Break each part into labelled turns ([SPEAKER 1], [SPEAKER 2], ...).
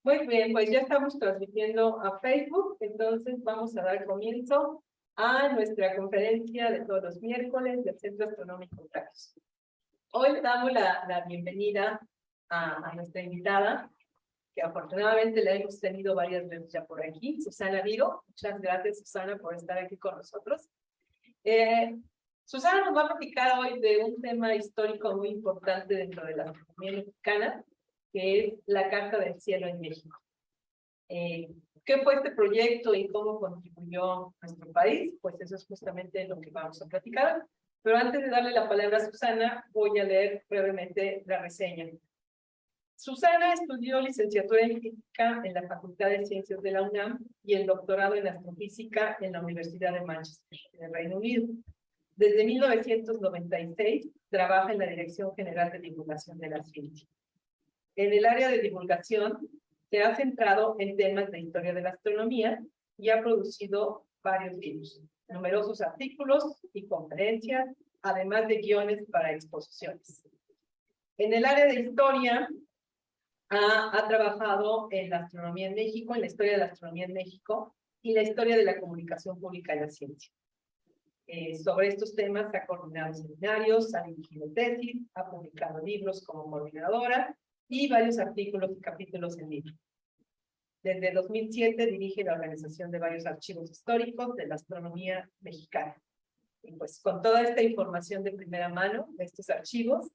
[SPEAKER 1] Muy bien, pues ya estamos transmitiendo a Facebook, entonces vamos a dar comienzo a nuestra conferencia de todos los miércoles del Centro Astronómico Trax. Hoy le damos la bienvenida a nuestra invitada, que afortunadamente la hemos tenido varias veces ya por aquí, Susana Viro. Muchas gracias, Susana, por estar aquí con nosotros. Susana nos va a platicar hoy de un tema histórico muy importante dentro de la astronomía mexicana, que es la Carta del Cielo en México. ¿Qué fue este proyecto y cómo contribuyó a nuestro país? Pues eso es justamente lo que vamos a platicar. Pero antes de darle la palabra a Susana, voy a leer brevemente la reseña. Susana estudió licenciatura en física en la Facultad de Ciencias de la UNAM y el doctorado en astrofísica en la Universidad de Manchester, en el Reino Unido. Desde 1996 trabaja en la Dirección General de Divulgación de la Ciencia. En el área de divulgación se ha centrado en temas de historia de la astronomía y ha producido varios libros, numerosos artículos y conferencias, además de guiones para exposiciones. En el área de historia ha trabajado en la astronomía en México, en la historia de la astronomía en México y la historia de la comunicación pública en la ciencia. Sobre estos temas ha coordinado seminarios, ha dirigido tesis, ha publicado libros como coordinadora y varios artículos y capítulos en libros. Desde 2007 dirige la organización de varios archivos históricos de la astronomía mexicana. Y pues con toda esta información de primera mano de estos archivos,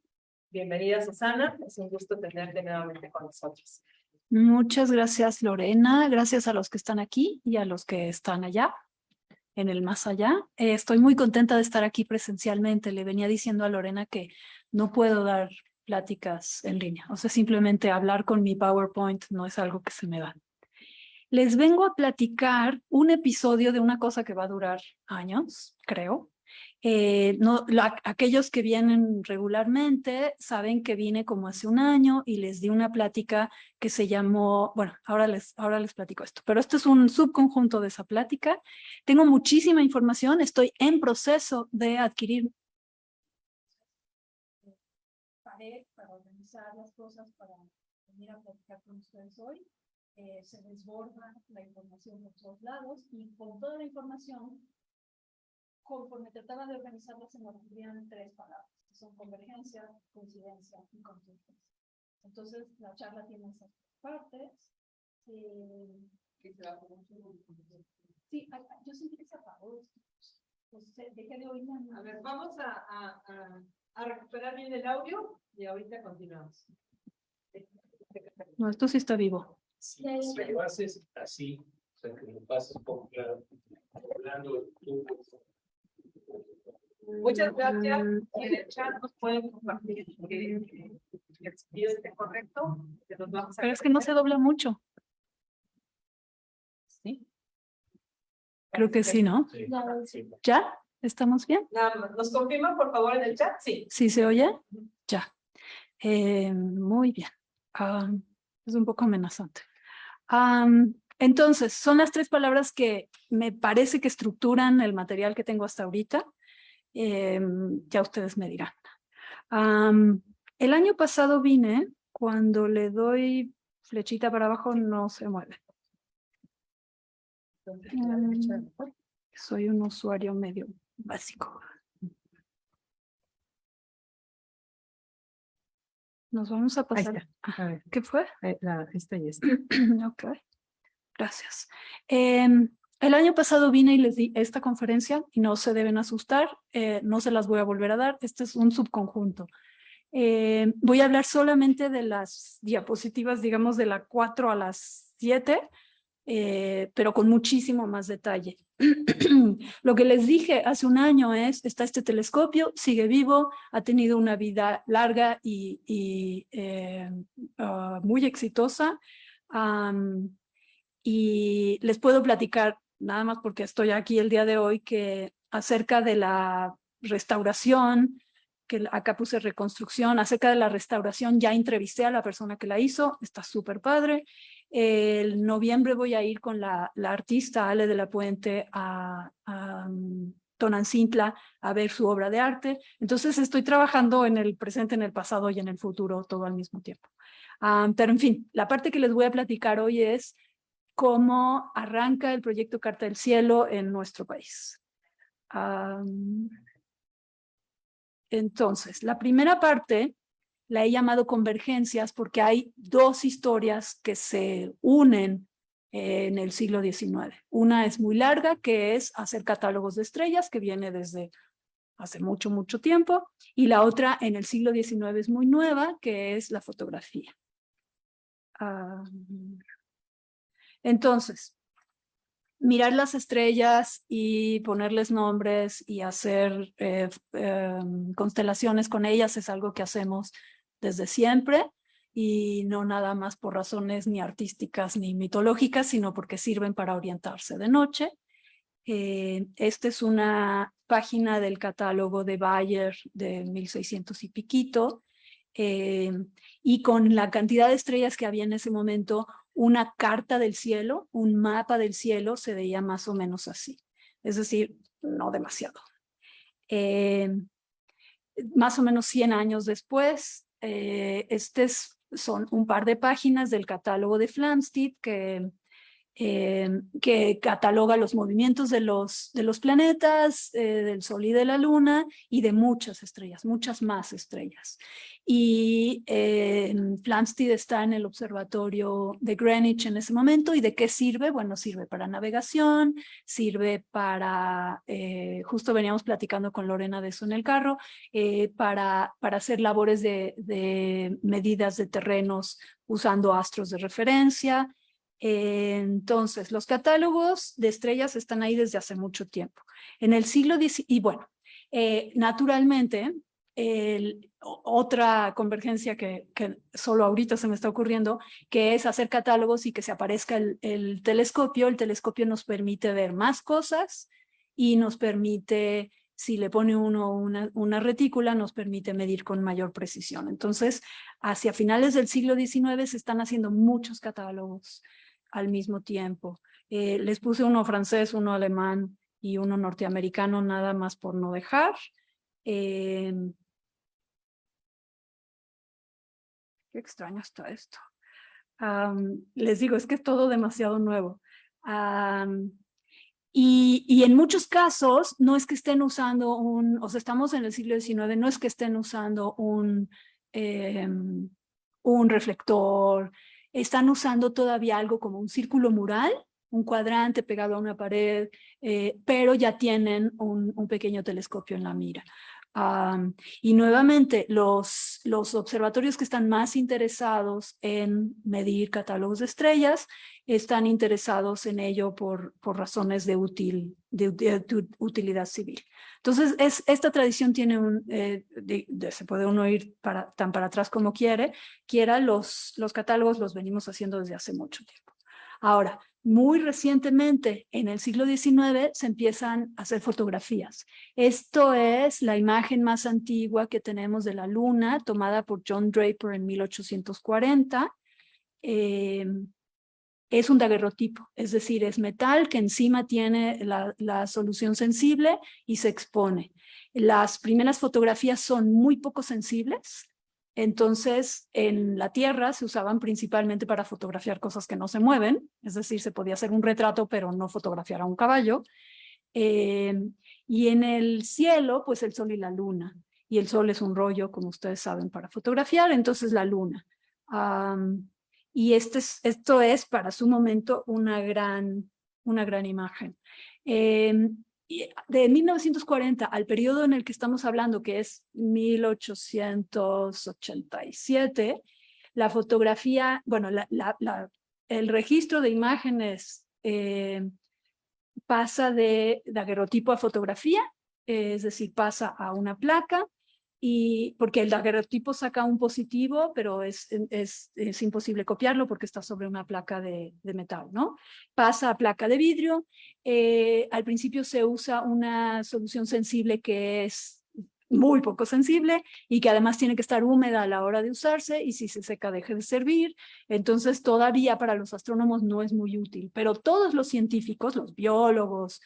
[SPEAKER 1] bienvenida Susana, es un gusto tenerte nuevamente con nosotros.
[SPEAKER 2] Muchas gracias, Lorena, gracias a los que están aquí y a los que están allá, en el más allá. Estoy muy contenta de estar aquí presencialmente. Le venía diciendo a Lorena que no puedo dar pláticas en línea, o sea, simplemente hablar con mi PowerPoint no es algo que se me da. Les vengo a platicar un episodio de una cosa que va a durar años, creo. Aquellos que vienen regularmente saben que vine como hace un año y les di una plática que se llamó, bueno, ahora les platico esto, pero esto es un subconjunto de esa plática. Tengo muchísima información, estoy en proceso de adquirir para organizar las cosas, para venir a platicar con ustedes hoy. Se desborda la información de todos lados y con toda la información, conforme trataba de organizarla, se me ocurrían tres palabras, que son convergencia, coincidencia y contingencia. Entonces, la charla tiene esas partes. Sí, yo sentí que se apagó. Pues dejé de oír.
[SPEAKER 1] A ver, vamos a recuperar bien el audio y ahorita continuamos.
[SPEAKER 2] No, esto sí está vivo.
[SPEAKER 3] Si lo haces así, o sea, que lo pases un poco claro, hablando tú.
[SPEAKER 1] Muchas gracias. Y en el chat nos pueden compartir que el sonido esté correcto. Que nos vamos a
[SPEAKER 2] Pero es que no se dobla mucho.
[SPEAKER 1] ¿Sí?
[SPEAKER 2] Creo que sí, ¿no?
[SPEAKER 3] Sí.
[SPEAKER 2] ¿Ya? ¿Estamos bien?
[SPEAKER 1] Nada más. ¿Nos confirman, por favor, en el chat? Sí.
[SPEAKER 2] ¿Sí se oye? Ya. Muy bien. Es un poco amenazante. Entonces, son las tres palabras que me parece que estructuran el material que tengo hasta ahorita. Ya ustedes me dirán. El año pasado vine, cuando le doy flechita para abajo no se mueve. Soy un usuario medio básico. Nos vamos a pasar. ¿Qué fue?
[SPEAKER 1] Esta y esta.
[SPEAKER 2] Ok, gracias. El año pasado vine y les di esta conferencia y no se deben asustar, no se las voy a volver a dar, este es un subconjunto. Voy a hablar solamente de las diapositivas, digamos de la 4 a las 7, pero con muchísimo más detalle. Lo que les dije hace un año es, está este telescopio, sigue vivo, ha tenido una vida larga y muy exitosa. Y les puedo platicar, nada más porque estoy aquí el día de hoy, que acerca de la restauración, que acá puse reconstrucción, acerca de la restauración ya entrevisté a la persona que la hizo, está súper padre. El noviembre voy a ir con la artista Ale de la Puente a Tonancintla a ver su obra de arte. Entonces estoy trabajando en el presente, en el pasado y en el futuro todo al mismo tiempo. Pero en fin, la parte que les voy a platicar hoy es cómo arranca el proyecto Carta del Cielo en nuestro país. Entonces, la primera parte la he llamado convergencias porque hay dos historias que se unen en el siglo XIX. Una es muy larga, que es hacer catálogos de estrellas, que viene desde hace mucho, mucho tiempo, y la otra en el siglo XIX es muy nueva, que es la fotografía. Entonces, mirar las estrellas y ponerles nombres y hacer constelaciones con ellas es algo que hacemos desde siempre y no nada más por razones ni artísticas ni mitológicas, sino porque sirven para orientarse de noche. Esta es una página del catálogo de Bayer de 1600 y piquito, y con la cantidad de estrellas que había en ese momento, una carta del cielo, un mapa del cielo se veía más o menos así. Es decir, no demasiado. Más o menos 100 años después, son un par de páginas del catálogo de Flamsteed que cataloga los movimientos de los planetas, del Sol y de la Luna, y de muchas estrellas, muchas más estrellas. Y Flamsteed está en el observatorio de Greenwich en ese momento. ¿Y de qué sirve? Bueno, sirve para navegación, sirve para, justo veníamos platicando con Lorena de eso en el carro, para hacer labores de medidas de terrenos usando astros de referencia. Entonces, los catálogos de estrellas están ahí desde hace mucho tiempo. En el siglo XIX, y bueno, naturalmente, otra convergencia que solo ahorita se me está ocurriendo, que es hacer catálogos y que se aparezca el telescopio. El telescopio nos permite ver más cosas y nos permite, si le pone uno una retícula, nos permite medir con mayor precisión. Entonces, hacia finales del siglo XIX se están haciendo muchos catálogos al mismo tiempo. Les puse uno francés, uno alemán y uno norteamericano, nada más por no dejar. Qué extraño está esto. Les digo, es que es todo demasiado nuevo. Y en muchos casos no es que estén usando o sea, estamos en el siglo XIX, no es que estén usando un reflector, están usando todavía algo como un círculo mural, un cuadrante pegado a una pared, pero ya tienen un pequeño telescopio en la mira. Y nuevamente, los observatorios que están más interesados en medir catálogos de estrellas están interesados en ello por razones de utilidad civil. Entonces, esta tradición tiene se puede uno ir tan para atrás como quiera, los catálogos los venimos haciendo desde hace mucho tiempo. Ahora, muy recientemente, en el siglo XIX, se empiezan a hacer fotografías. Esto es la imagen más antigua que tenemos de la Luna, tomada por John Draper en 1840. Es un daguerrotipo, es decir, es metal que encima tiene la solución sensible y se expone. Las primeras fotografías son muy poco sensibles. Entonces, en la Tierra se usaban principalmente para fotografiar cosas que no se mueven, es decir, se podía hacer un retrato, pero no fotografiar a un caballo. Y en el cielo, pues el Sol y la Luna. Y el Sol es un rollo, como ustedes saben, para fotografiar, entonces la Luna. Y esto es para su momento una gran imagen. De 1940 al periodo en el que estamos hablando, que es 1887, la fotografía, bueno, el registro de imágenes pasa de daguerrotipo a fotografía, es decir, pasa a una placa, y porque el daguerrotipo saca un positivo, pero es imposible copiarlo porque está sobre una placa de metal, ¿no? Pasa a placa de vidrio. Al principio se usa una solución sensible que es muy poco sensible y que además tiene que estar húmeda a la hora de usarse, y si se seca deja de servir. Entonces todavía para los astrónomos no es muy útil, pero todos los científicos, los biólogos,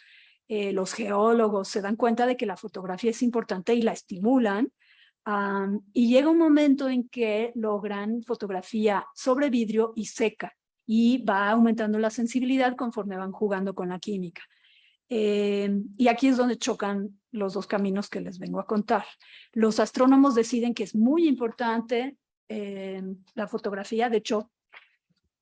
[SPEAKER 2] los geólogos se dan cuenta de que la fotografía es importante y la estimulan Y llega un momento en que logran fotografía sobre vidrio y seca, y va aumentando la sensibilidad conforme van jugando con la química. Y aquí es donde chocan los dos caminos que les vengo a contar. Los astrónomos deciden que es muy importante la fotografía. De hecho,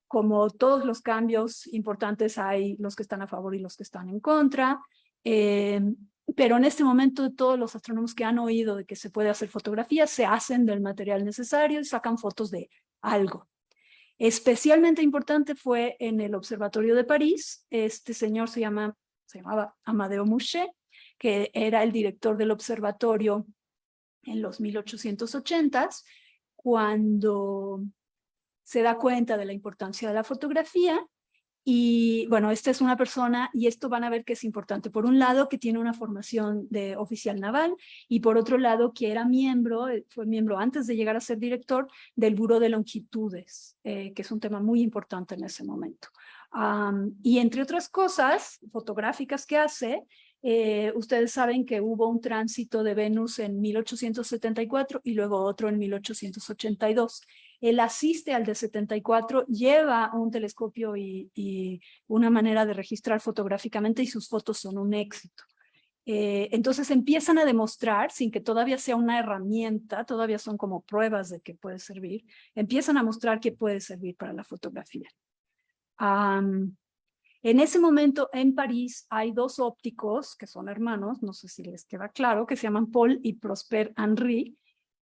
[SPEAKER 2] como todos los cambios importantes, hay los que están a favor y los que están en contra. Pero en este momento todos los astrónomos que han oído de que se puede hacer fotografía se hacen del material necesario y sacan fotos de algo. Especialmente importante fue en el Observatorio de París. Este señor se llamaba Amadeo Mouchet, que era el director del observatorio en los 1880s, cuando se da cuenta de la importancia de la fotografía. Y bueno, esta es una persona, y esto van a ver que es importante. Por un lado, que tiene una formación de oficial naval, y por otro lado, que era fue miembro antes de llegar a ser director del Buró de Longitudes, que es un tema muy importante en ese momento. Y entre otras cosas fotográficas que hace, ustedes saben que hubo un tránsito de Venus en 1874 y luego otro en 1882. Él asiste al de 74, lleva un telescopio y una manera de registrar fotográficamente, y sus fotos son un éxito. Entonces empiezan a demostrar, sin que todavía sea una herramienta, todavía son como pruebas de que puede servir, empiezan a mostrar que puede servir para la fotografía. En ese momento en París hay dos ópticos que son hermanos, no sé si les queda claro, que se llaman Paul y Prosper Henry,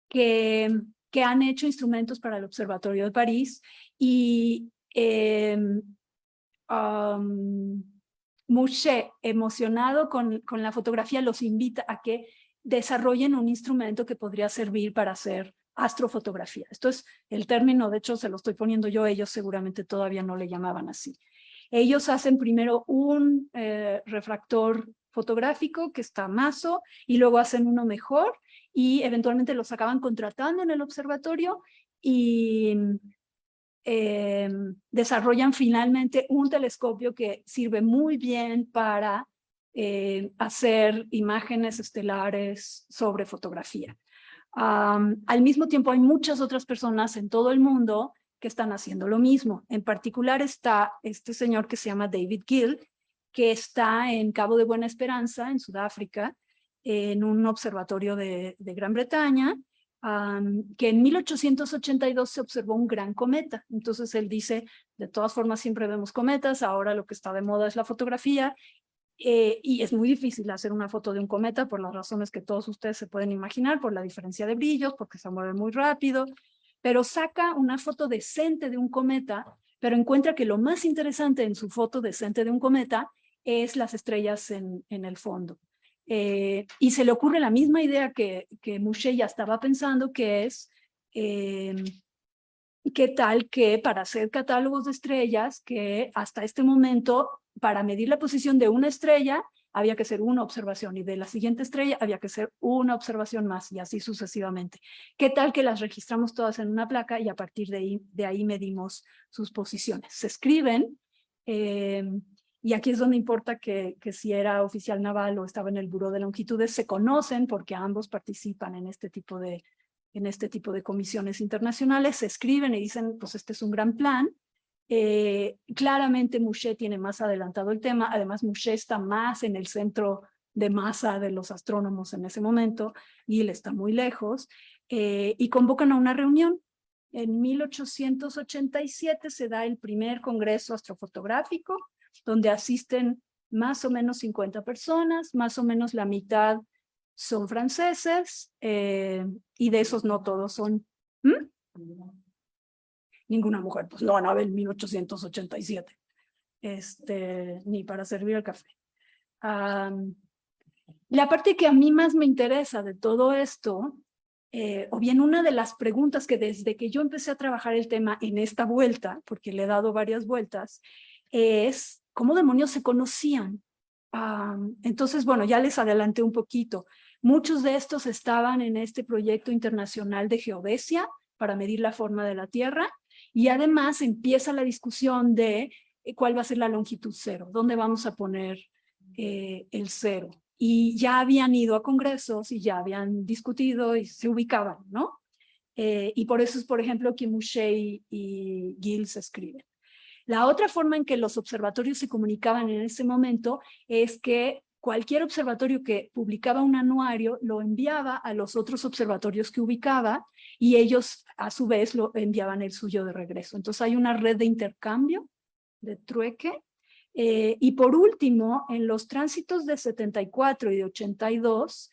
[SPEAKER 2] que han hecho instrumentos para el Observatorio de París, y Mouchet, emocionado con la fotografía, los invita a que desarrollen un instrumento que podría servir para hacer astrofotografía. Esto es el término, de hecho se lo estoy poniendo yo, ellos seguramente todavía no le llamaban así. Ellos hacen primero un refractor fotográfico que está mazo, y luego hacen uno mejor, y eventualmente los acaban contratando en el observatorio, y desarrollan finalmente un telescopio que sirve muy bien para hacer imágenes estelares sobre fotografía. Al mismo tiempo hay muchas otras personas en todo el mundo que están haciendo lo mismo. En particular está este señor que se llama David Gill, que está en Cabo de Buena Esperanza, en Sudáfrica, en un observatorio de Gran Bretaña, que en 1882 se observó un gran cometa. Entonces él dice, de todas formas siempre vemos cometas, ahora lo que está de moda es la fotografía, y es muy difícil hacer una foto de un cometa por las razones que todos ustedes se pueden imaginar, por la diferencia de brillos, porque se mueve muy rápido, pero saca una foto decente de un cometa, pero encuentra que lo más interesante en su foto decente de un cometa es las estrellas en el fondo. Y se le ocurre la misma idea que Mouchet ya estaba pensando, que es qué tal que para hacer catálogos de estrellas, que hasta este momento para medir la posición de una estrella había que hacer una observación, y de la siguiente estrella había que hacer una observación más, y así sucesivamente. ¿Qué tal que las registramos todas en una placa y a partir de ahí medimos sus posiciones? Se escriben, y aquí es donde importa que si era oficial naval o estaba en el Buró de Longitudes, se conocen porque ambos participan en este tipo de comisiones internacionales, se escriben y dicen, pues este es un gran plan. Claramente Mouchet tiene más adelantado el tema, además Mouchet está más en el centro de masa de los astrónomos en ese momento, y él está muy lejos, y convocan a una reunión. En 1887 se da el primer congreso astrofotográfico, donde asisten más o menos 50 personas, más o menos la mitad son franceses, y de esos no todos son... Ninguna mujer, pues no van a ver en 1887, ni para servir el café. La parte que a mí más me interesa de todo esto, o bien una de las preguntas que desde que yo empecé a trabajar el tema en esta vuelta, porque le he dado varias vueltas, es cómo demonios se conocían. Entonces, bueno, ya les adelanté un poquito. Muchos de estos estaban en este proyecto internacional de geodesia para medir la forma de la Tierra, y además empieza la discusión de cuál va a ser la longitud cero, dónde vamos a poner el cero. y ya habían ido a congresos y ya habían discutido y se ubicaban, ¿no? Y por eso es, por ejemplo, que Mouchet y Giles escriben. La otra forma en que los observatorios se comunicaban en ese momento es que cualquier observatorio que publicaba un anuario lo enviaba a los otros observatorios que ubicaba y ellos a su vez lo enviaban el suyo de regreso. Entonces hay una red de intercambio, de trueque. Y por último, en los tránsitos de 74 y de 82,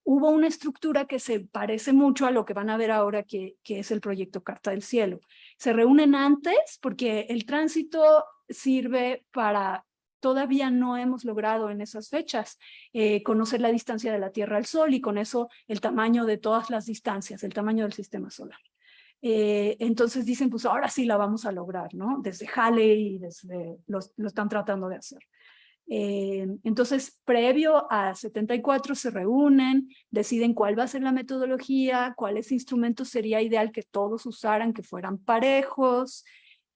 [SPEAKER 2] hubo una estructura que se parece mucho a lo que van a ver ahora, que es el proyecto Carta del Cielo. Se reúnen antes porque el tránsito sirve para, todavía no hemos logrado en esas fechas conocer la distancia de la Tierra al Sol y con eso el tamaño de todas las distancias, el tamaño del sistema solar. Entonces dicen, pues ahora sí la vamos a lograr, ¿no? Desde Halley, lo están tratando de hacer. Entonces, previo a 74 se reúnen, deciden cuál va a ser la metodología, cuáles instrumentos sería ideal que todos usaran, que fueran parejos,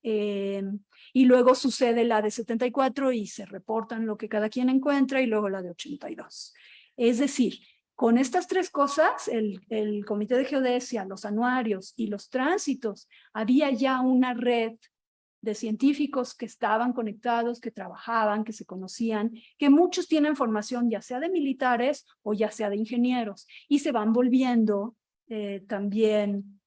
[SPEAKER 2] y luego sucede la de 74 y se reportan lo que cada quien encuentra y luego la de 82. Es decir, con estas tres cosas, el Comité de Geodesia, los anuarios y los tránsitos, había ya una red de científicos que estaban conectados, que trabajaban, que se conocían, que muchos tienen formación ya sea de militares o ya sea de ingenieros, y se van volviendo también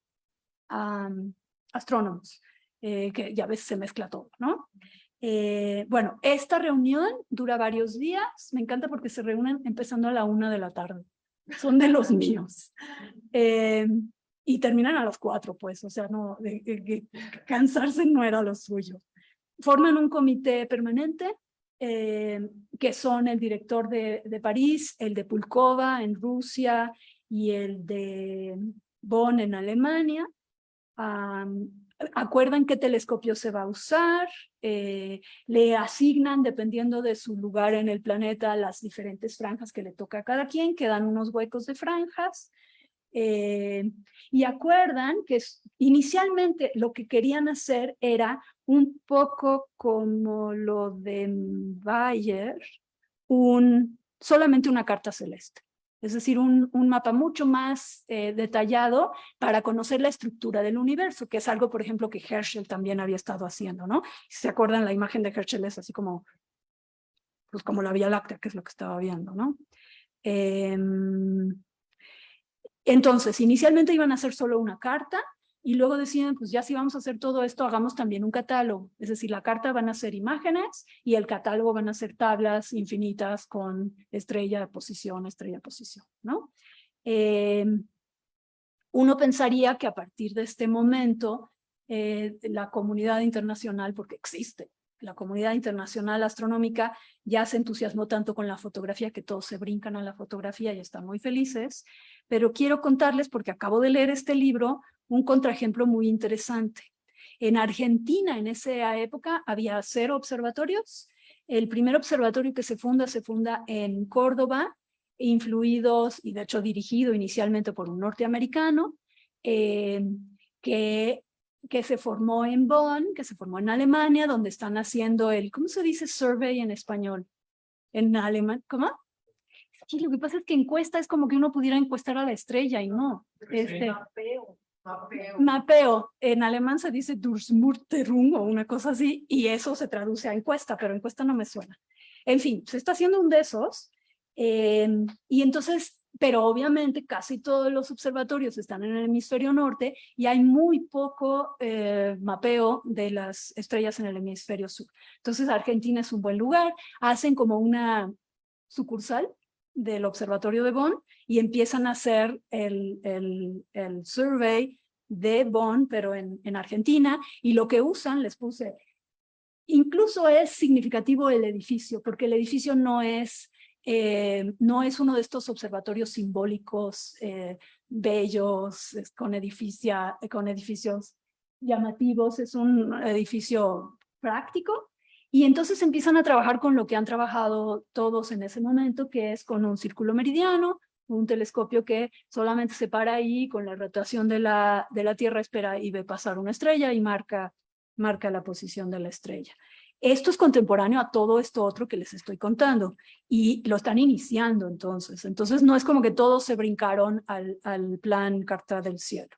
[SPEAKER 2] astrónomos, que ya ves se mezcla todo, ¿no? Bueno, esta reunión dura varios días, me encanta porque se reúnen empezando a la 1 de la tarde. Son de los míos. Y terminan a las 4, pues, o sea, no, cansarse no era lo suyo. Forman un comité permanente, que son el director de París, el de Pulkova en Rusia y el de Bonn en Alemania. Acuerdan qué telescopio se va a usar, le asignan, dependiendo de su lugar en el planeta, las diferentes franjas que le toca a cada quien, quedan unos huecos de franjas, y acuerdan que inicialmente lo que querían hacer era un poco como lo de Bayer, solamente una carta celeste. Es decir, un mapa mucho más detallado para conocer la estructura del universo, que es algo, por ejemplo, que Herschel también había estado haciendo, ¿no? Si se acuerdan, la imagen de Herschel es así como, pues como la Vía Láctea, que es lo que estaba viendo, ¿no? Entonces, inicialmente iban a hacer solo una carta, y luego deciden, pues ya si vamos a hacer todo esto, hagamos también un catálogo. Es decir, la carta van a ser imágenes y el catálogo van a ser tablas infinitas con estrella, posición, ¿no? Uno pensaría que a partir de este momento, la comunidad internacional, porque existe, la comunidad internacional astronómica ya se entusiasmó tanto con la fotografía que todos se brincan a la fotografía y están muy felices, pero quiero contarles, porque acabo de leer este libro, un contraejemplo muy interesante. En Argentina, en esa época, había 0 observatorios. El primer observatorio que se funda en Córdoba, influidos y de hecho dirigido inicialmente por un norteamericano, que se formó en Bonn, que se formó en Alemania, donde están haciendo ¿cómo se dice survey en español? En alemán, ¿cómo? Sí, lo que pasa es que encuesta es como que uno pudiera encuestar a la estrella y no. Mapeo. En alemán se dice Durchmusterung o una cosa así, y eso se traduce a encuesta, pero encuesta no me suena. En fin, se está haciendo un de esos, y entonces, pero obviamente casi todos los observatorios están en el hemisferio norte y hay muy poco mapeo de las estrellas en el hemisferio sur. Entonces Argentina es un buen lugar, hacen como una sucursal del observatorio de Bonn y empiezan a hacer el survey de Bonn, pero en Argentina, y lo que usan, les puse, incluso es significativo el edificio, porque el edificio no es uno de estos observatorios simbólicos bellos, con edificios llamativos, es un edificio práctico. Y entonces empiezan a trabajar con lo que han trabajado todos en ese momento, que es con un círculo meridiano, un telescopio que solamente se para ahí con la rotación de la Tierra, espera y ve pasar una estrella y marca la posición de la estrella. Esto es contemporáneo a todo esto otro que les estoy contando y lo están iniciando entonces. Entonces no es como que todos se brincaron al plan Carta del Cielo.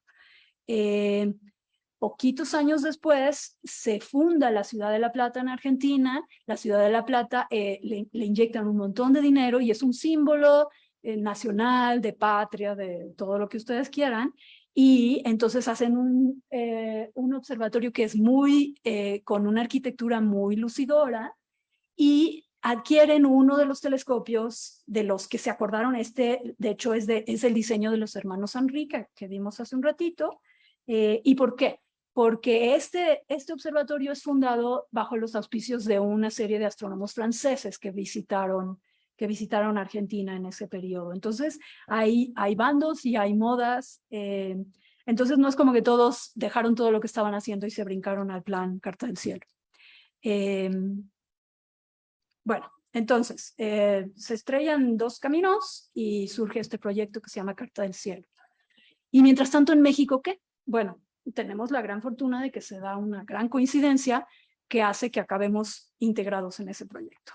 [SPEAKER 2] Poquitos años después se funda la Ciudad de La Plata en Argentina. La Ciudad de La Plata le inyectan un montón de dinero y es un símbolo nacional, de patria, de todo lo que ustedes quieran. Y entonces hacen un observatorio que es con una arquitectura muy lucidora y adquieren uno de los telescopios de los que se acordaron. De hecho es el diseño de los hermanos Enrique que vimos hace un ratito. ¿Y por qué? Porque este observatorio es fundado bajo los auspicios de una serie de astrónomos franceses que visitaron Argentina en ese periodo. Entonces, hay bandos y hay modas. Entonces, no es como que todos dejaron todo lo que estaban haciendo y se brincaron al plan Carta del Cielo. Bueno, entonces, se estrellan dos caminos y surge este proyecto que se llama Carta del Cielo. Y mientras tanto, en México, ¿qué? Bueno, tenemos la gran fortuna de que se da una gran coincidencia que hace que acabemos integrados en ese proyecto.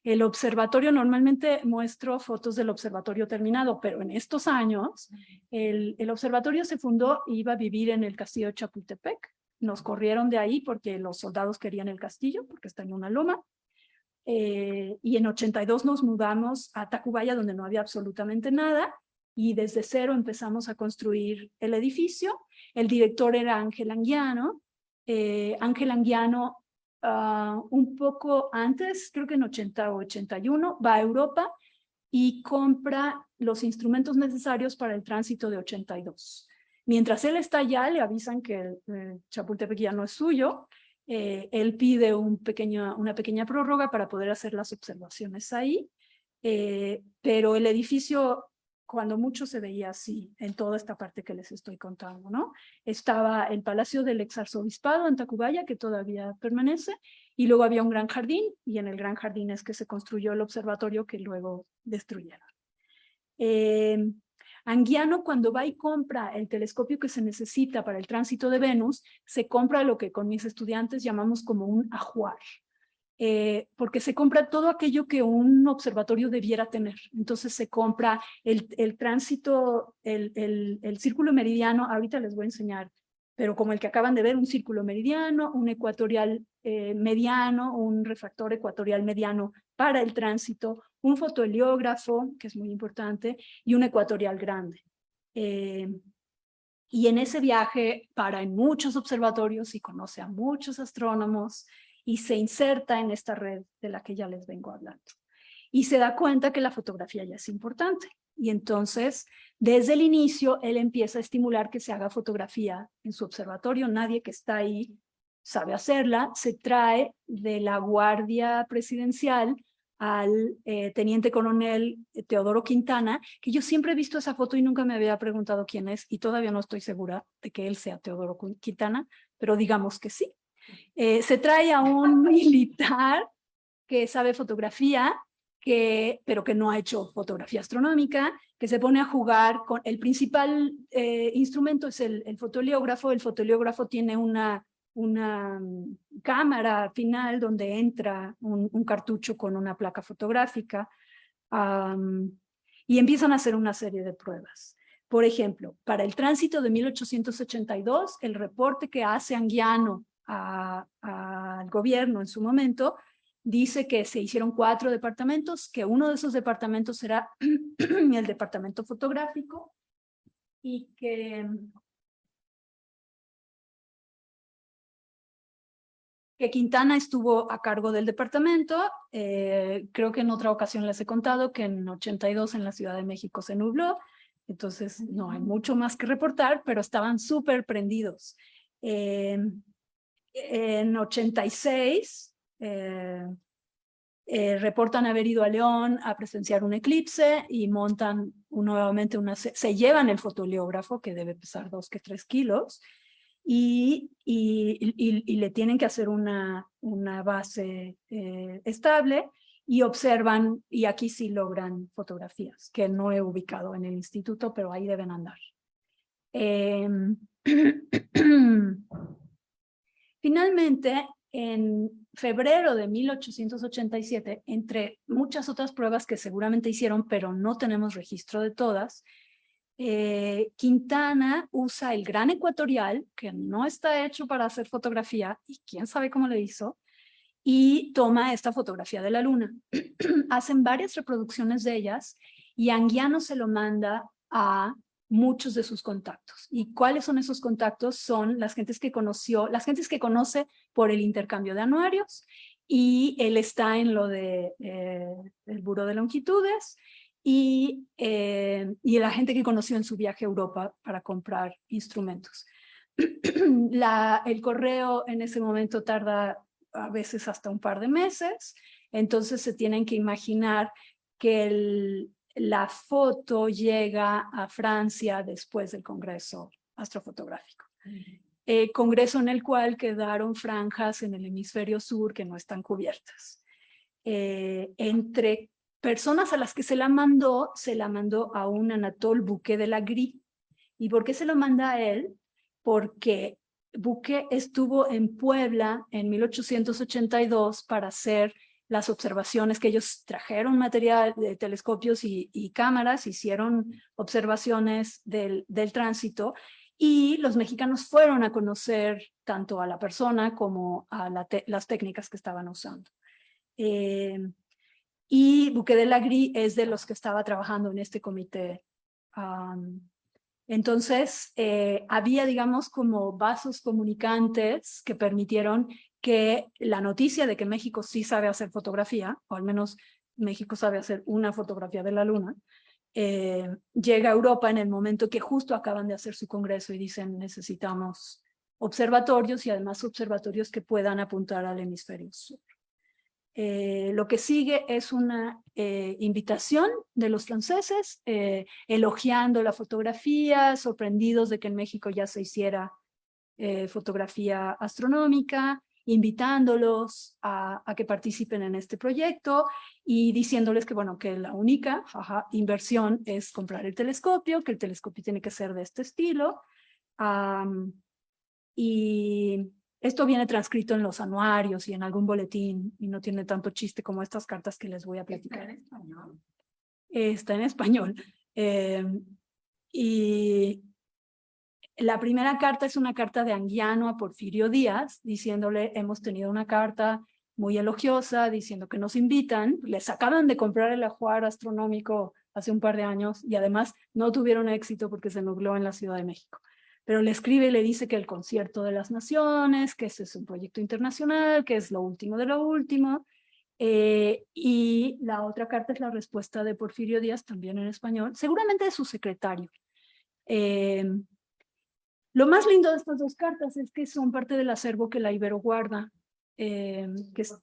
[SPEAKER 2] El observatorio, normalmente muestro fotos del observatorio terminado, pero en estos años el observatorio se fundó y iba a vivir en el castillo de Chapultepec. Nos corrieron de ahí porque los soldados querían el castillo, porque está en una loma. Y en 82 nos mudamos a Tacubaya, donde no había absolutamente nada, y desde cero empezamos a construir el edificio. El director era Ángel Anguiano. Ángel Anguiano, un poco antes, creo que en 80 o 81, va a Europa y compra los instrumentos necesarios para el tránsito de 82. Mientras él está allá, le avisan que Chapultepec ya no es suyo. Él pide una pequeña prórroga para poder hacer las observaciones ahí, pero el edificio, cuando mucho, se veía así en toda esta parte que les estoy contando, ¿no? Estaba el Palacio del Exarzobispado en Tacubaya, que todavía permanece, y luego había un gran jardín, y en el gran jardín es que se construyó el observatorio que luego destruyeron. Anguiano, cuando va y compra el telescopio que se necesita para el tránsito de Venus, se compra lo que con mis estudiantes llamamos como un ajuar, porque se compra todo aquello que un observatorio debiera tener. Entonces se compra el tránsito, el círculo meridiano. Ahorita les voy a enseñar, pero como el que acaban de ver, un círculo meridiano, un ecuatorial mediano, un refractor ecuatorial mediano para el tránsito, un fotoheliógrafo, que es muy importante, y un ecuatorial grande. Y en ese viaje para en muchos observatorios y conoce a muchos astrónomos y se inserta en esta red de la que ya les vengo hablando. Y se da cuenta que la fotografía ya es importante. Y entonces, desde el inicio, él empieza a estimular que se haga fotografía en su observatorio. Nadie que está ahí sabe hacerla. Se trae de la Guardia Presidencial al teniente coronel Teodoro Quintana, que yo siempre he visto esa foto y nunca me había preguntado quién es, y todavía no estoy segura de que él sea Teodoro Quintana, pero digamos que sí. Se trae a un militar que sabe fotografía, pero que no ha hecho fotografía astronómica, que se pone a jugar con el principal instrumento es el fotoheliógrafo. El fotoheliógrafo tiene una cámara final donde entra un cartucho con una placa fotográfica, y empiezan a hacer una serie de pruebas. Por ejemplo, para el tránsito de 1882, el reporte que hace Anguiano al gobierno en su momento dice que se hicieron 4 departamentos, que uno de esos departamentos era el departamento fotográfico, y que Quintana estuvo a cargo del departamento. Creo que en otra ocasión les he contado que en 82 en la Ciudad de México se nubló, entonces no hay mucho más que reportar, pero estaban súper prendidos. En 86 reportan haber ido a León a presenciar un eclipse y montan nuevamente se llevan el fotoheliógrafo, que debe pesar 2 que 3 kilos, y le tienen que hacer una base estable, y observan, y aquí sí logran fotografías, que no he ubicado en el instituto, pero ahí deben andar. Finalmente, en febrero de 1887, entre muchas otras pruebas que seguramente hicieron, pero no tenemos registro de todas, Quintana usa el gran ecuatorial, que no está hecho para hacer fotografía, y quién sabe cómo le hizo, y toma esta fotografía de la luna. Hacen varias reproducciones de ellas y Anguiano se lo manda a muchos de sus contactos. ¿Y cuáles son esos contactos? Son las gentes que conoció, las gentes que conoce por el intercambio de anuarios, y él está en lo de el Buró de Longitudes, y la gente que conoció en su viaje a Europa para comprar instrumentos. El correo en ese momento tarda a veces hasta un par de meses, entonces se tienen que imaginar que la foto llega a Francia después del Congreso Astrofotográfico. Congreso en el cual quedaron franjas en el hemisferio sur que no están cubiertas. Entre personas a las que se la mandó a un Anatole Bouquet de la Gris. ¿Y por qué se lo manda a él? Porque Bouquet estuvo en Puebla en 1882 para hacer las observaciones que ellos trajeron material de telescopios y cámaras, hicieron observaciones del tránsito, y los mexicanos fueron a conocer tanto a la persona como a las técnicas que estaban usando. Y Bouquet de la Gris es de los que estaba trabajando en este comité. Entonces, había, digamos, como vasos comunicantes que permitieron que la noticia de que México sí sabe hacer fotografía, o al menos México sabe hacer una fotografía de la luna, llega a Europa en el momento que justo acaban de hacer su congreso y dicen necesitamos observatorios, y además observatorios que puedan apuntar al hemisferio sur. Lo que sigue es una invitación de los franceses, elogiando la fotografía, sorprendidos de que en México ya se hiciera fotografía astronómica, invitándolos a que participen en este proyecto y diciéndoles que, bueno, que la única inversión es comprar el telescopio, que el telescopio tiene que ser de este estilo. Y esto viene transcrito en los anuarios y en algún boletín, y no tiene tanto chiste como estas cartas que les voy a platicar.
[SPEAKER 1] ¿Está en español?
[SPEAKER 2] Está en español. Y la primera carta es una carta de Anguiano a Porfirio Díaz, diciéndole, hemos tenido una carta muy elogiosa, diciendo que nos invitan. Les acaban de comprar el ajuar astronómico hace un par de años, y además no tuvieron éxito porque se nubló en la Ciudad de México. Pero le escribe y le dice que el Concierto de las Naciones, que ese es un proyecto internacional, que es lo último de lo último. Y la otra carta es la respuesta de Porfirio Díaz, también en español, seguramente de su secretario. Lo más lindo de estas dos cartas es que son parte del acervo que la Ibero guarda, que es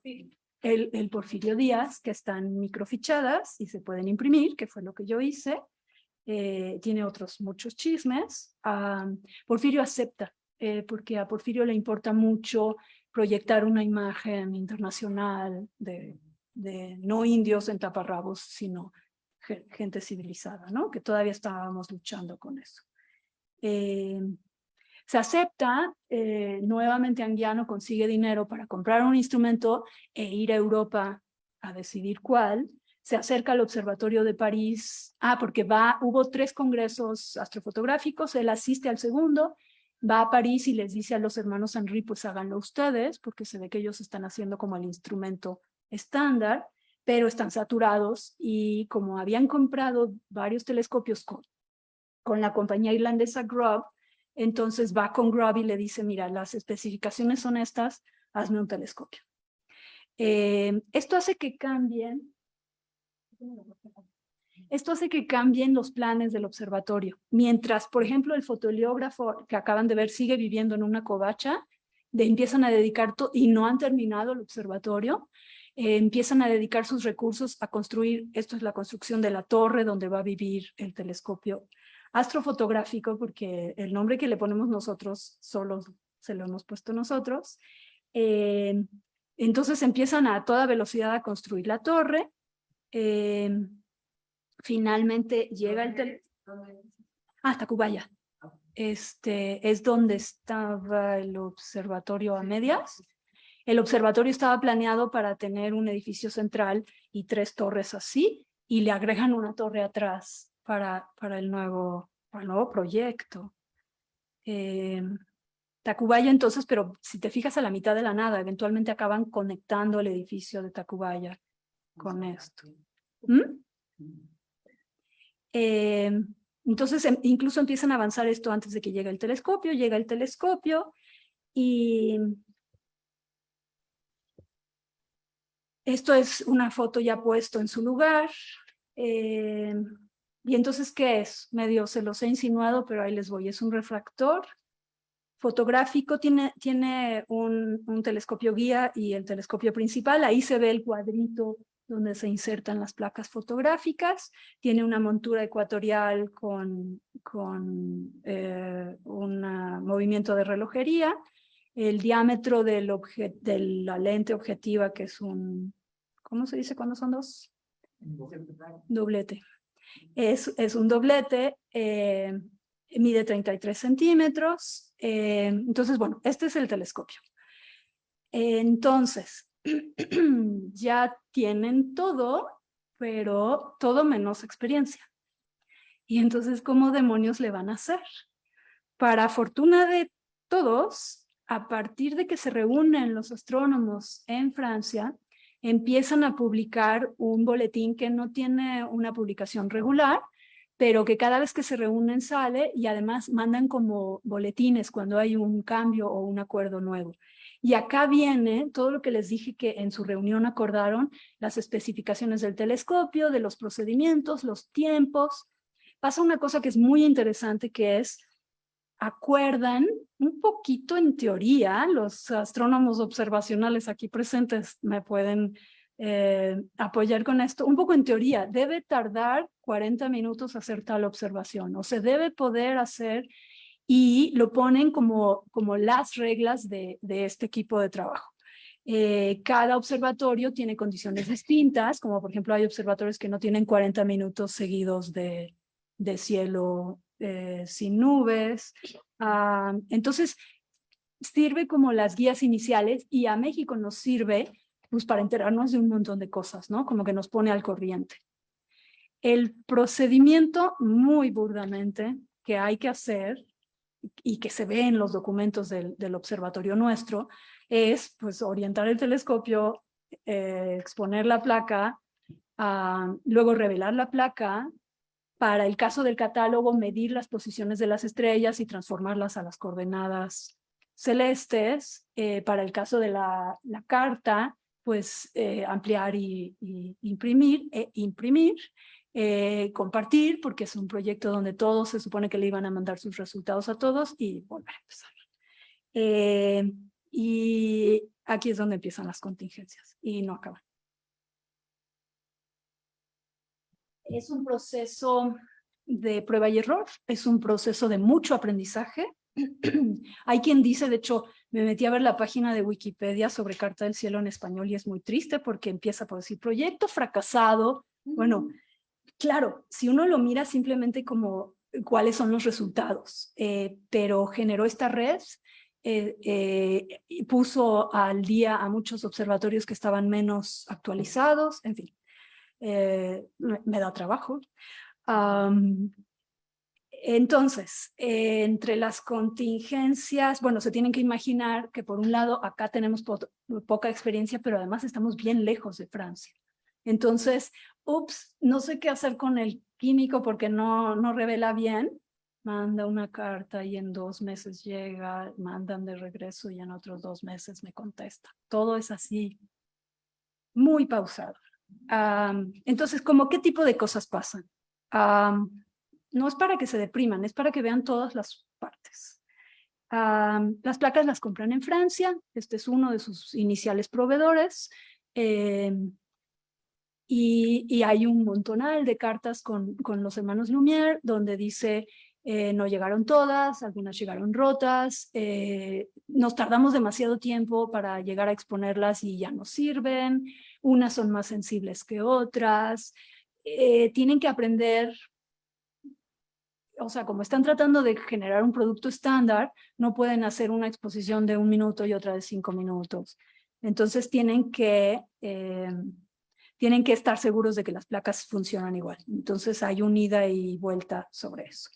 [SPEAKER 2] el Porfirio Díaz, que están microfichadas y se pueden imprimir, que fue lo que yo hice. Tiene otros muchos chismes. Porfirio acepta, porque a Porfirio le importa mucho proyectar una imagen internacional de no indios en taparrabos, sino gente civilizada, ¿no? Que todavía estábamos luchando con eso. Se acepta, nuevamente Anguiano consigue dinero para comprar un instrumento e ir a Europa a decidir cuál. Se acerca al Observatorio de París, porque hubo 3 congresos astrofotográficos, él asiste al segundo, va a París y les dice a los hermanos Henry, pues háganlo ustedes, porque se ve que ellos están haciendo como el instrumento estándar, pero están saturados, y como habían comprado varios telescopios con la compañía irlandesa Grubb, entonces va con Grubb y le dice, mira, las especificaciones son estas, hazme un telescopio. Esto hace que cambien los planes del observatorio. Mientras, por ejemplo, el fotoheliógrafo que acaban de ver sigue viviendo en una covacha, empiezan a dedicar, y no han terminado el observatorio, empiezan a dedicar sus recursos a construir, esto es la construcción de la torre donde va a vivir el telescopio astrofotográfico, porque el nombre que le ponemos nosotros solo se lo hemos puesto nosotros. Entonces empiezan a toda velocidad a construir la torre. Finalmente llega el Tacubaya. es donde estaba el observatorio a medias. El observatorio estaba planeado para tener un edificio central y 3 torres así, y le agregan una torre atrás para el nuevo proyecto. Tacubaya entonces, pero si te fijas a la mitad de la nada, eventualmente acaban conectando el edificio de Tacubaya con esto. Entonces incluso empiezan a avanzar esto antes de que llegue el telescopio. Llega el telescopio y esto es una foto ya puesto en su lugar. Y entonces, ¿qué es? Medio se los he insinuado, pero ahí les voy. Es un refractor fotográfico, tiene un telescopio guía y el telescopio principal. Ahí se ve el cuadrito donde se insertan las placas fotográficas. Tiene una montura ecuatorial con un movimiento de relojería. El diámetro de la lente objetiva, que es un... ¿Cómo se dice cuando son 2? Doblete. Es un doblete, mide 33 centímetros. Entonces, bueno, este es el telescopio. Entonces, ya tienen todo, pero todo menos experiencia. Y entonces, ¿cómo demonios le van a hacer? Para fortuna de todos, a partir de que se reúnen los astrónomos en Francia, empiezan a publicar un boletín que no tiene una publicación regular, pero que cada vez que se reúnen sale, y además mandan como boletines cuando hay un cambio o un acuerdo nuevo. Y acá viene todo lo que les dije que en su reunión acordaron: las especificaciones del telescopio, de los procedimientos, los tiempos. Pasa una cosa que es muy interesante, que es: acuerdan un poquito en teoría, los astrónomos observacionales aquí presentes me pueden apoyar con esto, un poco en teoría, debe tardar 40 minutos hacer tal observación, o se debe poder hacer, y lo ponen como las reglas de este equipo de trabajo. Cada observatorio tiene condiciones distintas, como por ejemplo hay observatorios que no tienen 40 minutos seguidos de cielo sin nubes. Entonces, sirve como las guías iniciales, y a México nos sirve pues para enterarnos de un montón de cosas, ¿no? Como que nos pone al corriente. El procedimiento, muy burdamente, que hay que hacer y que se ve en los documentos del observatorio nuestro, es pues orientar el telescopio, exponer la placa, luego revelar la placa. Para el caso del catálogo, medir las posiciones de las estrellas y transformarlas a las coordenadas celestes. Para el caso de la carta, pues ampliar y imprimir, compartir, porque es un proyecto donde todos se supone que le iban a mandar sus resultados a todos, y volver a empezar. Y aquí es donde empiezan las contingencias y no acaban. Es un proceso de prueba y error, es un proceso de mucho aprendizaje. Hay quien dice, de hecho, me metí a ver la página de Wikipedia sobre Carta del Cielo en español y es muy triste porque empieza por decir proyecto fracasado. Bueno, claro, si uno lo mira simplemente como cuáles son los resultados, pero generó esta red, puso al día a muchos observatorios que estaban menos actualizados, en fin. Me da trabajo. Entonces, entre las contingencias, bueno, se tienen que imaginar que por un lado acá tenemos poca experiencia, pero además estamos bien lejos de Francia. Entonces, no sé qué hacer con el químico porque no revela bien. Manda una carta y en 2 meses llega, mandan de regreso y en otros 2 meses me contesta. Todo es así, muy pausado. Entonces, ¿cómo qué tipo de cosas pasan? No es para que se depriman, es para que vean todas las partes. Las placas las compran en Francia, este es uno de sus iniciales proveedores, y hay un montonal de cartas con los hermanos Lumière, donde dice, no llegaron todas, algunas llegaron rotas, nos tardamos demasiado tiempo para llegar a exponerlas y ya no sirven, unas son más sensibles que otras, tienen que aprender o sea, como están tratando de generar un producto estándar, no pueden hacer una exposición de 1 minuto y otra de 5 minutos. Entonces tienen que estar seguros de que las placas funcionan igual. Entonces hay un ida y vuelta sobre eso.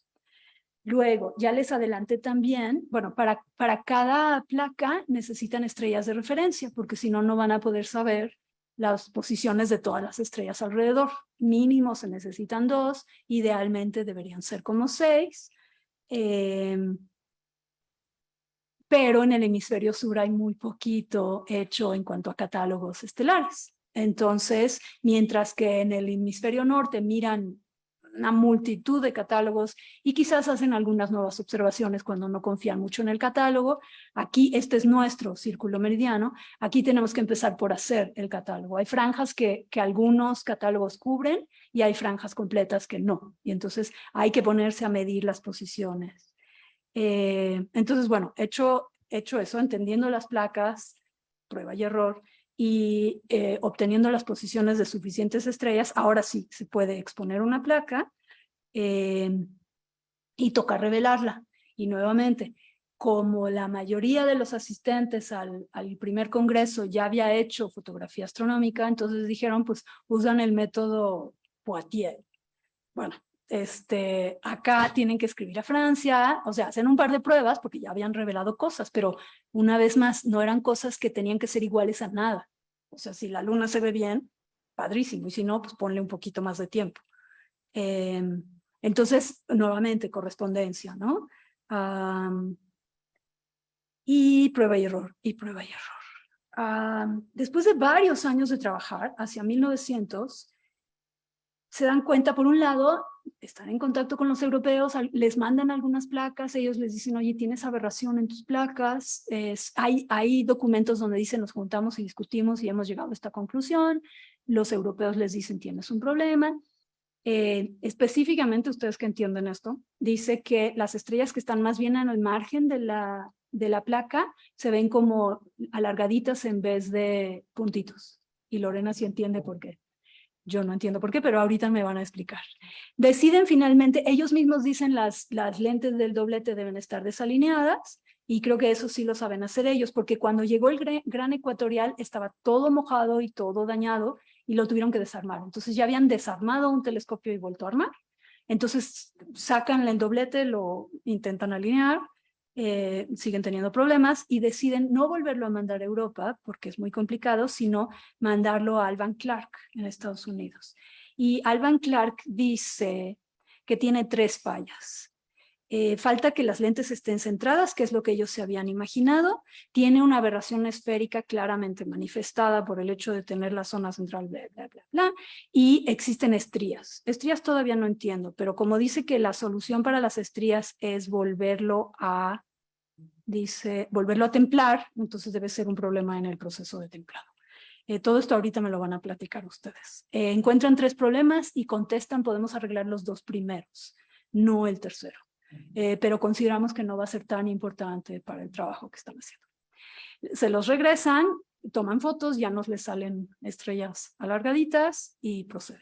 [SPEAKER 2] Luego, ya les adelanté también, bueno, para cada placa necesitan estrellas de referencia, porque si no, no van a poder saber las posiciones de todas las estrellas alrededor. Mínimo se necesitan 2, idealmente deberían ser como 6. Pero en el hemisferio sur hay muy poquito hecho en cuanto a catálogos estelares. Entonces, mientras que en el hemisferio norte miran una multitud de catálogos y quizás hacen algunas nuevas observaciones cuando no confían mucho en el catálogo, aquí este es nuestro círculo meridiano, aquí tenemos que empezar por hacer el catálogo. Hay franjas que algunos catálogos cubren y hay franjas completas que no, y entonces hay que ponerse a medir las posiciones. Entonces, bueno, hecho eso, entendiendo las placas, prueba y error, y obteniendo las posiciones de suficientes estrellas, ahora sí se puede exponer una placa y toca revelarla. Y nuevamente, como la mayoría de los asistentes al primer congreso ya había hecho fotografía astronómica, entonces dijeron, pues usan el método Poitiers. Bueno, acá tienen que escribir a Francia, o sea, hacen un par de pruebas porque ya habían revelado cosas, pero una vez más, no eran cosas que tenían que ser iguales a nada. O sea, si la luna se ve bien, padrísimo, y si no, pues ponle un poquito más de tiempo. Entonces, nuevamente, correspondencia, ¿no? Y prueba y error, y prueba y error. Después de varios años de trabajar, hacia 1900, se dan cuenta, por un lado, están en contacto con los europeos, les mandan algunas placas, ellos les dicen, oye, tienes aberración en tus placas, hay documentos donde dicen, nos juntamos y discutimos y hemos llegado a esta conclusión, los europeos les dicen, tienes un problema. Específicamente, ustedes que entienden esto, dice que las estrellas que están más bien en el margen de la placa se ven como alargaditas en vez de puntitos. Y Lorena sí entiende por qué. Yo no entiendo por qué, pero ahorita me van a explicar. Deciden finalmente, ellos mismos dicen las lentes del doblete deben estar desalineadas, y creo que eso sí lo saben hacer ellos, porque cuando llegó el gran ecuatorial estaba todo mojado y todo dañado y lo tuvieron que desarmar. Entonces ya habían desarmado un telescopio y vuelto a armar. Entonces sacan el doblete, lo intentan alinear, siguen teniendo problemas y deciden no volverlo a mandar a Europa porque es muy complicado, sino mandarlo a Alvan Clark en Estados Unidos. Y Alvan Clark dice que tiene 3 fallas. Falta que las lentes estén centradas, que es lo que ellos se habían imaginado. Tiene una aberración esférica claramente manifestada por el hecho de tener la zona central, bla, bla, bla, bla. Y existen estrías. Estrías todavía no entiendo, pero como dice que la solución para las estrías es volverlo a templar, entonces debe ser un problema en el proceso de templado. Todo esto ahorita me lo van a platicar ustedes. Encuentran 3 problemas y contestan, podemos arreglar los 2 primeros, no el tercero. Pero consideramos que no va a ser tan importante para el trabajo que están haciendo. Se los regresan, toman fotos, ya nos les salen estrellas alargaditas y proceden.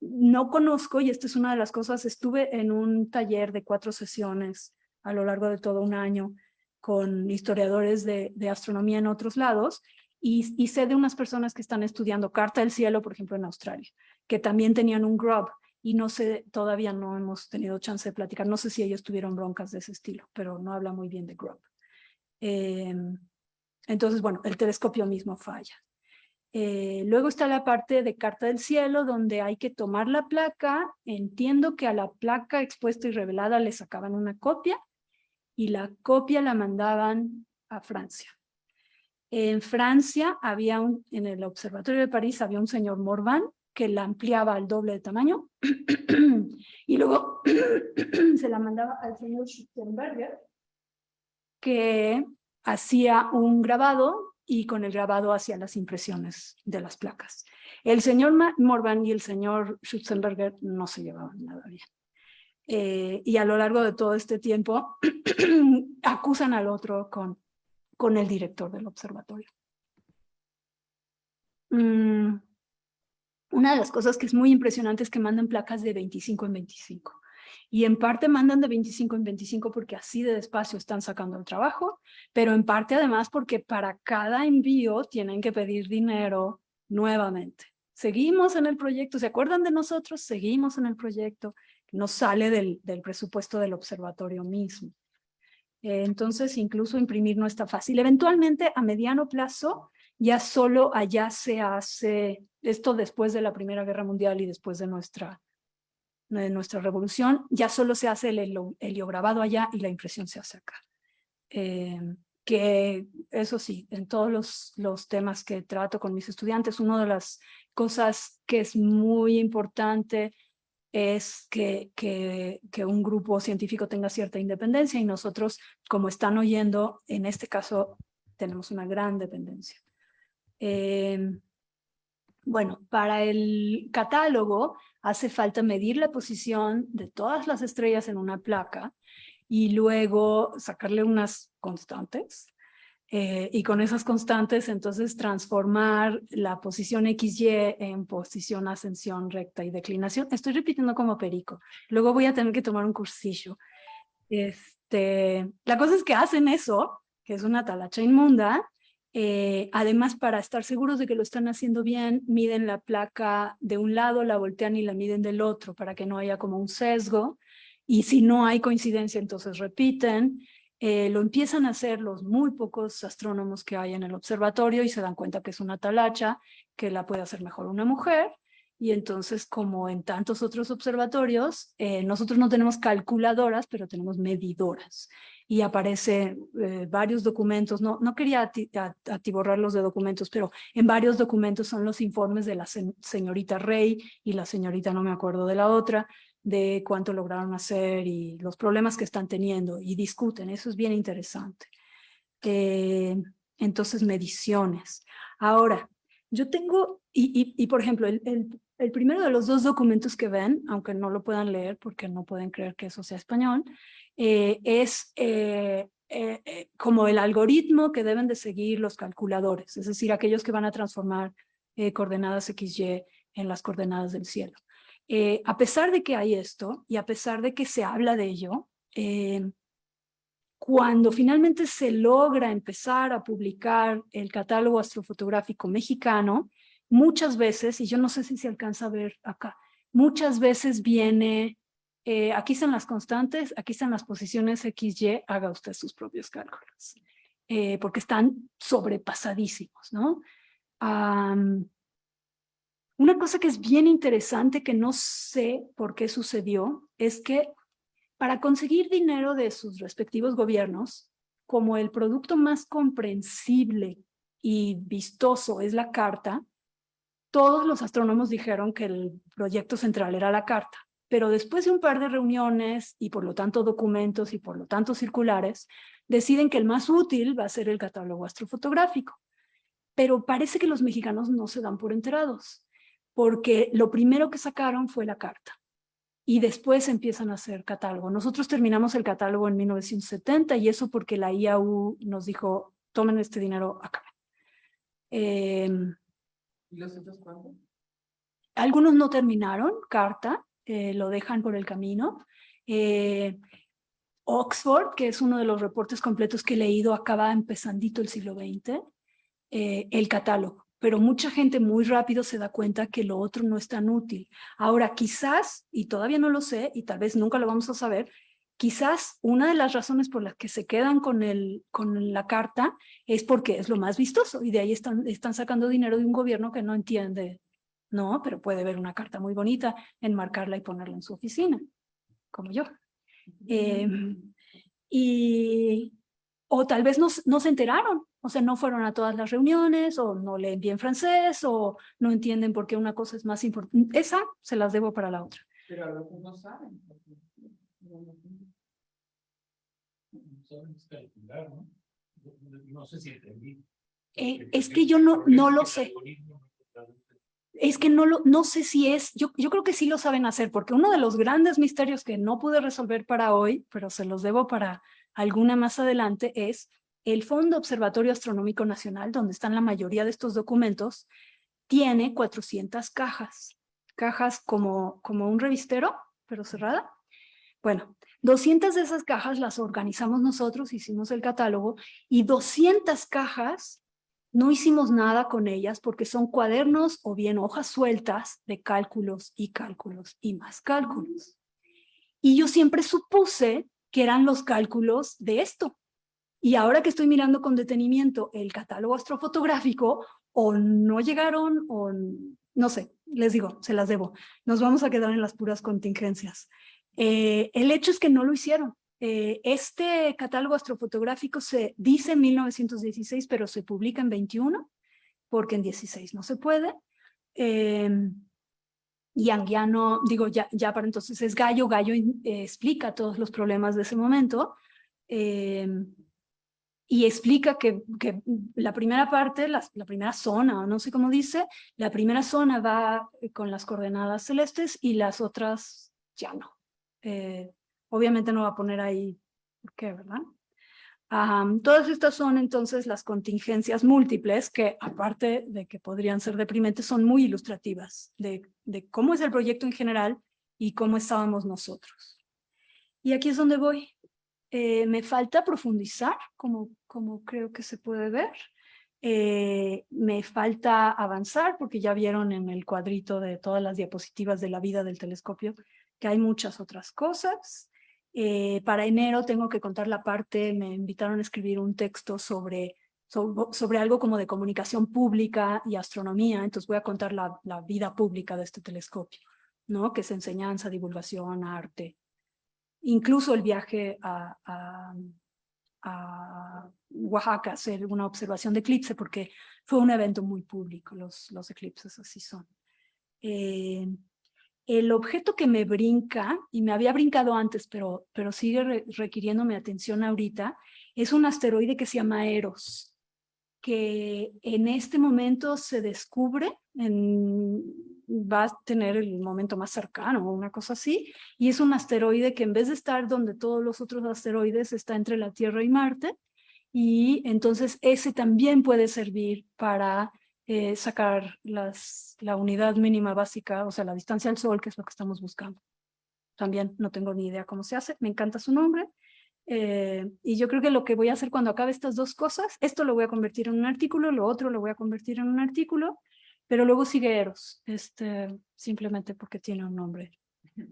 [SPEAKER 2] No conozco, y esta es una de las cosas, estuve en un taller de 4 sesiones a lo largo de todo un año con historiadores de astronomía en otros lados, y sé de unas personas que están estudiando Carta del Cielo, por ejemplo, en Australia, que también tenían un grub, y no sé, todavía no hemos tenido chance de platicar, no sé si ellos tuvieron broncas de ese estilo, pero no habla muy bien de grub. Entonces, bueno, el telescopio mismo falla. Luego está la parte de Carta del Cielo, donde hay que tomar la placa. Entiendo que a la placa expuesta y revelada le sacaban una copia, y la copia la mandaban a Francia. En Francia en el Observatorio de París había un señor Morvan que la ampliaba al doble de tamaño y luego se la mandaba al señor Schutzenberger, que hacía un grabado y con el grabado hacía las impresiones de las placas. El señor Morvan y el señor Schutzenberger no se llevaban nada bien. Y a lo largo de todo este tiempo acusan al otro con el director del observatorio. Una una de las cosas que es muy impresionante es que mandan placas de 25 en 25. Y en parte mandan de 25 en 25 porque así de despacio están sacando el trabajo, pero en parte además porque para cada envío tienen que pedir dinero nuevamente. Seguimos en el proyecto, ¿se acuerdan de nosotros? Seguimos en el proyecto, no sale del presupuesto del observatorio mismo. Entonces, incluso imprimir no está fácil. Eventualmente, a mediano plazo, ya solo allá se hace, esto después de la Primera Guerra Mundial y después de nuestra revolución, ya solo se hace el heliograbado allá y la impresión se hace acá. Que eso sí, en todos los temas que trato con mis estudiantes, una de las cosas que es muy importante es que un grupo científico tenga cierta independencia y nosotros, como están oyendo, en este caso tenemos una gran dependencia. Bueno, para el catálogo hace falta medir la posición de todas las estrellas en una placa y luego sacarle unas constantes. Y con esas constantes, entonces, transformar la posición XY en posición ascensión, recta y declinación. Estoy repitiendo como perico. Luego voy a tener que tomar un cursillo. La cosa es que hacen eso, que es una talacha inmunda. Además, para estar seguros de que lo están haciendo bien, miden la placa de un lado, la voltean y la miden del otro, para que no haya como un sesgo. Y si no hay coincidencia, entonces repiten. Lo empiezan a hacer los muy pocos astrónomos que hay en el observatorio y se dan cuenta que es una talacha, que la puede hacer mejor una mujer. Y entonces, como en tantos otros observatorios, nosotros no tenemos calculadoras, pero tenemos medidoras. Y aparece varios documentos, no quería atiborrarlos de documentos, pero en varios documentos son los informes de la señorita Rey y la señorita, no me acuerdo de la otra, de cuánto lograron hacer y los problemas que están teniendo y discuten. Eso es bien interesante. Entonces, mediciones. Ahora, yo tengo, y por ejemplo, el primero de los dos documentos que ven, aunque no lo puedan leer porque no pueden creer que eso sea español, es como el algoritmo que deben de seguir los calculadores, es decir, aquellos que van a transformar coordenadas XY en las coordenadas del cielo. A pesar de que hay esto y a pesar de que se habla de ello, cuando finalmente se logra empezar a publicar el catálogo astrofotográfico mexicano, muchas veces, y yo no sé si se alcanza a ver acá, muchas veces viene, aquí están las constantes, aquí están las posiciones XY, haga usted sus propios cálculos, porque están sobrepasadísimos, ¿no? Una cosa que es bien interesante, que no sé por qué sucedió, es que para conseguir dinero de sus respectivos gobiernos, como el producto más comprensible y vistoso es la carta, todos los astrónomos dijeron que el proyecto central era la carta. Pero después de un par de reuniones y por lo tanto documentos y por lo tanto circulares, deciden que el más útil va a ser el catálogo astrofotográfico. Pero parece que los mexicanos no se dan por enterados, porque lo primero que sacaron fue la carta. Y después empiezan a hacer catálogo. Nosotros terminamos el catálogo en 1970 y eso porque la IAU nos dijo, tomen este dinero acá.
[SPEAKER 4] ¿Y los otros cuántos?
[SPEAKER 2] Algunos no terminaron carta, lo dejan por el camino. Oxford, que es uno de los reportes completos que he leído, acaba empezandito el siglo XX, el catálogo. Pero mucha gente muy rápido se da cuenta que lo otro no es tan útil. Ahora, quizás, y todavía no lo sé, y tal vez nunca lo vamos a saber, quizás una de las razones por las que se quedan con la carta es porque es lo más vistoso, y de ahí están sacando dinero de un gobierno que no entiende, no, pero puede ver una carta muy bonita, enmarcarla y ponerla en su oficina, como yo. O tal vez no se enteraron, o sea, no fueron a todas las reuniones, o no leen bien francés, o no entienden por qué una cosa es más importante. Esa se las debo para la otra.
[SPEAKER 4] Pero a veces no saben.
[SPEAKER 3] No saben calcular, ¿no? No sé si entendí.
[SPEAKER 2] Es que yo no lo sé. Es que no sé si es, yo creo que sí lo saben hacer, porque uno de los grandes misterios que no pude resolver para hoy, pero se los debo para alguna más adelante, es el Fondo Observatorio Astronómico Nacional, donde están la mayoría de estos documentos, tiene 400 cajas. Cajas como un revistero, pero cerrada. Bueno, 200 de esas cajas las organizamos nosotros, hicimos el catálogo, y 200 cajas no hicimos nada con ellas porque son cuadernos o bien hojas sueltas de cálculos y más cálculos. Y yo siempre supuse que eran los cálculos de esto. Y ahora que estoy mirando con detenimiento el catálogo astrofotográfico, o no llegaron o no sé, les digo, se las debo. Nos vamos a quedar en las puras contingencias. El hecho es que no lo hicieron. Este catálogo astrofotográfico se dice en 1916, pero se publica en 21, porque en 16 no se puede. Yang ya no, digo, ya para entonces es Gallo. Gallo explica todos los problemas de ese momento. Y explica que la primera parte, la primera zona, no sé cómo dice, la primera zona va con las coordenadas celestes y las otras ya no. Obviamente no va a poner ahí por qué, ¿verdad? Todas estas son entonces las contingencias múltiples que, aparte de que podrían ser deprimentes, son muy ilustrativas de cómo es el proyecto en general y cómo estábamos nosotros. Y aquí es donde voy. Me falta profundizar, como creo que se puede ver. Me falta avanzar, porque ya vieron en el cuadrito de todas las diapositivas de la vida del telescopio que hay muchas otras cosas. Para enero tengo que contar la parte, me invitaron a escribir un texto sobre algo como de comunicación pública y astronomía, entonces voy a contar la vida pública de este telescopio, ¿no? Que es enseñanza, divulgación, arte. Incluso el viaje a Oaxaca, hacer una observación de eclipse, porque fue un evento muy público, los eclipses así son. El objeto que me brinca, y me había brincado antes, pero sigue requiriendo mi atención ahorita, es un asteroide que se llama Eros, que en este momento se descubre, va a tener el momento más cercano o una cosa así, y es un asteroide que en vez de estar donde todos los otros asteroides, está entre la Tierra y Marte, y entonces ese también puede servir para sacar la unidad mínima básica, o sea, la distancia al Sol, que es lo que estamos buscando. También no tengo ni idea cómo se hace, me encanta su nombre. Y yo creo que lo que voy a hacer cuando acabe estas dos cosas, esto lo voy a convertir en un artículo, lo otro lo voy a convertir en un artículo, pero luego sigue Eros, simplemente porque tiene un nombre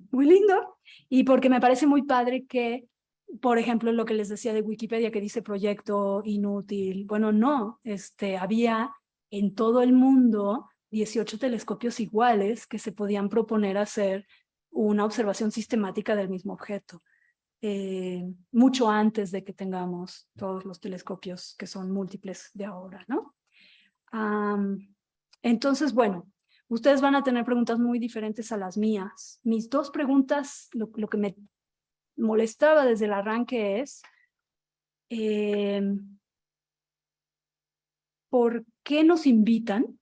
[SPEAKER 2] muy lindo y porque me parece muy padre que, por ejemplo, lo que les decía de Wikipedia que dice proyecto inútil, bueno, no, había en todo el mundo 18 telescopios iguales que se podían proponer hacer una observación sistemática del mismo objeto. Mucho antes de que tengamos todos los telescopios que son múltiples de ahora, ¿no? Entonces, bueno, ustedes van a tener preguntas muy diferentes a las mías. Mis dos preguntas, lo que me molestaba desde el arranque es, ¿por qué nos invitan?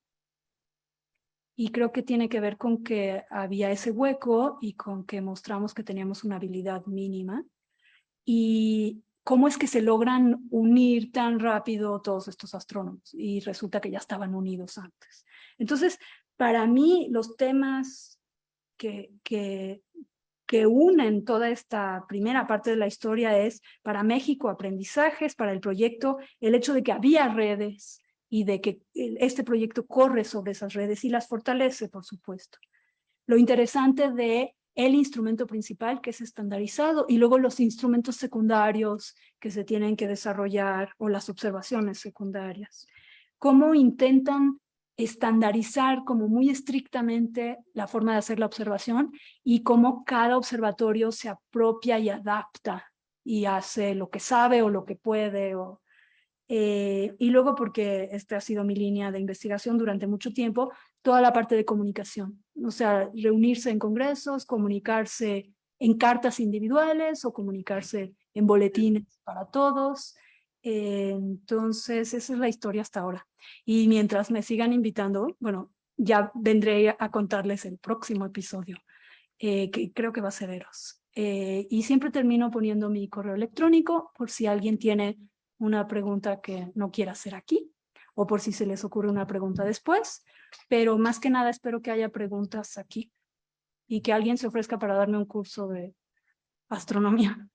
[SPEAKER 2] Y creo que tiene que ver con que había ese hueco y con que mostramos que teníamos una habilidad mínima. Y cómo es que se logran unir tan rápido todos estos astrónomos, y resulta que ya estaban unidos antes. Entonces, para mí, los temas que unen toda esta primera parte de la historia es, para México, aprendizajes, para el proyecto, el hecho de que había redes y de que este proyecto corre sobre esas redes y las fortalece, por supuesto. Lo interesante de el instrumento principal, que es estandarizado, y luego los instrumentos secundarios que se tienen que desarrollar, o las observaciones secundarias. Cómo intentan estandarizar como muy estrictamente la forma de hacer la observación, y cómo cada observatorio se apropia y adapta y hace lo que sabe o lo que puede. Y luego, porque esta ha sido mi línea de investigación durante mucho tiempo, toda la parte de comunicación, o sea, reunirse en congresos, comunicarse en cartas individuales o comunicarse en boletines para todos. Entonces, esa es la historia hasta ahora. Y mientras me sigan invitando, bueno, ya vendré a contarles el próximo episodio, que creo que va a ser Eros. Y siempre termino poniendo mi correo electrónico por si alguien tiene una pregunta que no quiera hacer aquí, o por si se les ocurre una pregunta después, pero más que nada espero que haya preguntas aquí y que alguien se ofrezca para darme un curso de astronomía.